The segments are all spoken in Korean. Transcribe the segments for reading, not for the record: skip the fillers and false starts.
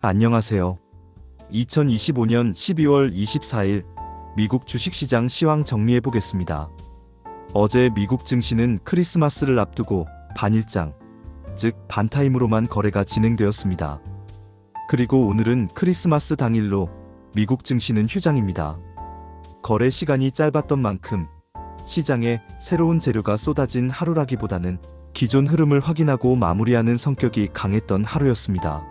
안녕하세요. 2025년 12월 24일 미국 주식시장 시황 정리해 보겠습니다. 어제 미국 증시는 크리스마스를 앞두고 반일장, 즉 반타임으로만 거래가 진행되었습니다. 그리고 오늘은 크리스마스 당일로 미국 증시는 휴장입니다. 거래 시간이 짧았던 만큼 시장에 새로운 재료가 쏟아진 하루라기보다는 기존 흐름을 확인하고 마무리하는 성격이 강했던 하루였습니다.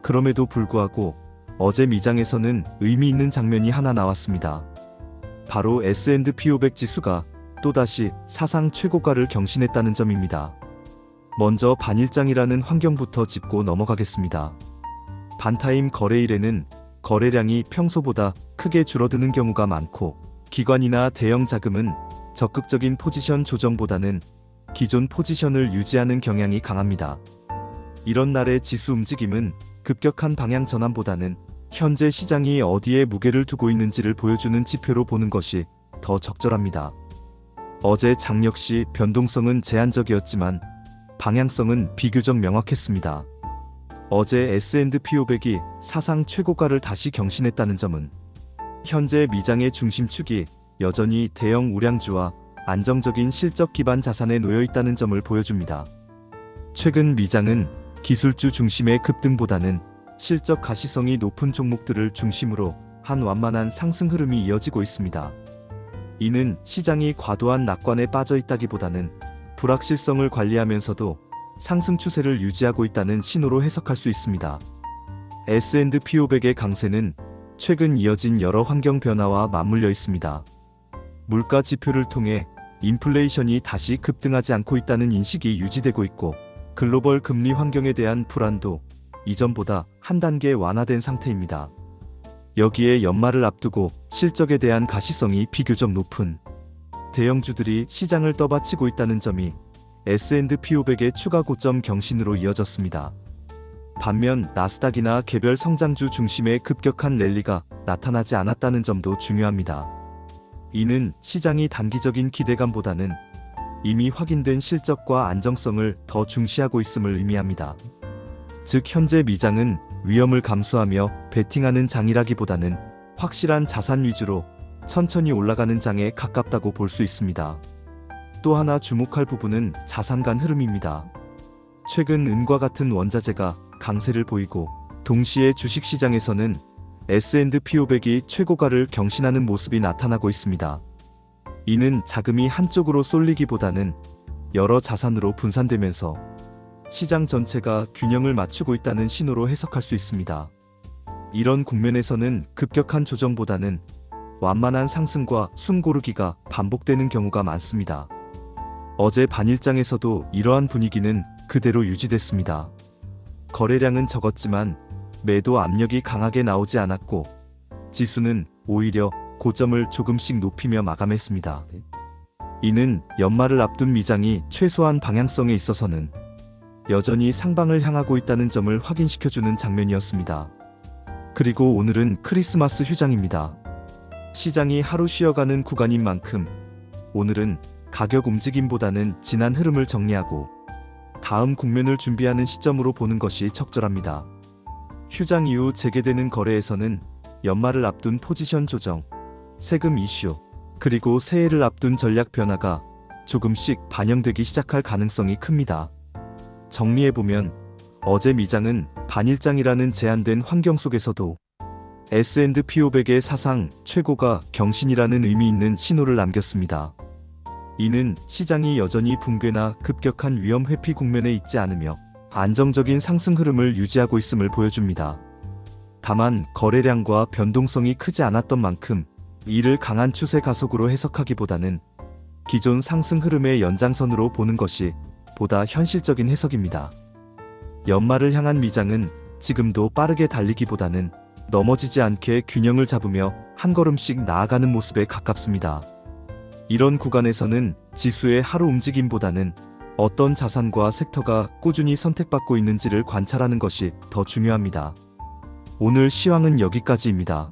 그럼에도 불구하고 어제 미장에서는 의미 있는 장면이 하나 나왔습니다. 바로 S&P 500 지수가 또다시 사상 최고가를 경신했다는 점입니다. 먼저 반일장이라는 환경부터 짚고 넘어가겠습니다. 반타임 거래일에는 거래량이 평소보다 크게 줄어드는 경우가 많고 기관이나 대형 자금은 적극적인 포지션 조정보다는 기존 포지션을 유지하는 경향이 강합니다. 이런 날의 지수 움직임은 급격한 방향 전환보다는 현재 시장이 어디에 무게를 두고 있는지를 보여주는 지표로 보는 것이 더 적절합니다. 어제 장 역시 변동성은 제한적이었지만 방향성은 비교적 명확했습니다. 어제 S&P 500이 사상 최고가를 다시 경신했다는 점은 현재 미장의 중심축이 여전히 대형 우량주와 안정적인 실적 기반 자산에 놓여 있다는 점을 보여줍니다. 최근 미장은 기술주 중심의 급등보다는 실적 가시성이 높은 종목들을 중심으로 한 완만한 상승 흐름이 이어지고 있습니다. 이는 시장이 과도한 낙관에 빠져 있다기보다는 불확실성을 관리하면서도 상승 추세를 유지하고 있다는 신호로 해석할 수 있습니다. S&P 500의 강세는 최근 이어진 여러 환경 변화와 맞물려 있습니다. 물가 지표를 통해 인플레이션이 다시 급등하지 않고 있다는 인식이 유지되고 있고 글로벌 금리 환경에 대한 불안도 이전보다 한 단계 완화된 상태입니다. 여기에 연말을 앞두고 실적에 대한 가시성이 비교적 높은 대형주들이 시장을 떠받치고 있다는 점이 S&P 500의 추가 고점 경신으로 이어졌습니다. 반면 나스닥이나 개별 성장주 중심의 급격한 랠리가 나타나지 않았다는 점도 중요합니다. 이는 시장이 단기적인 기대감보다는 이미 확인된 실적과 안정성을 더 중시하고 있음을 의미합니다. 즉 현재 미장은 위험을 감수하며 베팅하는 장이라기보다는 확실한 자산 위주로 천천히 올라가는 장에 가깝다고 볼 수 있습니다. 또 하나 주목할 부분은 자산 간 흐름입니다. 최근 은과 같은 원자재가 강세를 보이고 동시에 주식시장에서는 S&P 500이 최고가를 경신하는 모습이 나타나고 있습니다. 이는 자금이 한쪽으로 쏠리기보다는 여러 자산으로 분산되면서 시장 전체가 균형을 맞추고 있다는 신호로 해석할 수 있습니다. 이런 국면에서는 급격한 조정보다는 완만한 상승과 숨고르기가 반복되는 경우가 많습니다. 어제 반일장에서도 이러한 분위기는 그대로 유지됐습니다. 거래량은 적었지만 매도 압력이 강하게 나오지 않았고 지수는 오히려 고점을 조금씩 높이며 마감했습니다. 이는 연말을 앞둔 미장이 최소한 방향성에 있어서는 여전히 상방을 향하고 있다는 점을 확인시켜주는 장면이었습니다. 그리고 오늘은 크리스마스 휴장입니다. 시장이 하루 쉬어가는 구간인 만큼 오늘은 가격 움직임보다는 지난 흐름을 정리하고 다음 국면을 준비하는 시점으로 보는 것이 적절합니다. 휴장 이후 재개되는 거래에서는 연말을 앞둔 포지션 조정, 세금 이슈, 그리고 새해를 앞둔 전략 변화가 조금씩 반영되기 시작할 가능성이 큽니다. 정리해보면 어제 미장은 반일장이라는 제한된 환경 속에서도 S&P 500의 사상 최고가 경신이라는 의미 있는 신호를 남겼습니다. 이는 시장이 여전히 붕괴나 급격한 위험 회피 국면에 있지 않으며 안정적인 상승 흐름을 유지하고 있음을 보여줍니다. 다만 거래량과 변동성이 크지 않았던 만큼 이를 강한 추세 가속으로 해석하기보다는 기존 상승 흐름의 연장선으로 보는 것이 보다 현실적인 해석입니다. 연말을 향한 미장은 지금도 빠르게 달리기보다는 넘어지지 않게 균형을 잡으며 한 걸음씩 나아가는 모습에 가깝습니다. 이런 구간에서는 지수의 하루 움직임보다는 어떤 자산과 섹터가 꾸준히 선택받고 있는지를 관찰하는 것이 더 중요합니다. 오늘 시황은 여기까지입니다.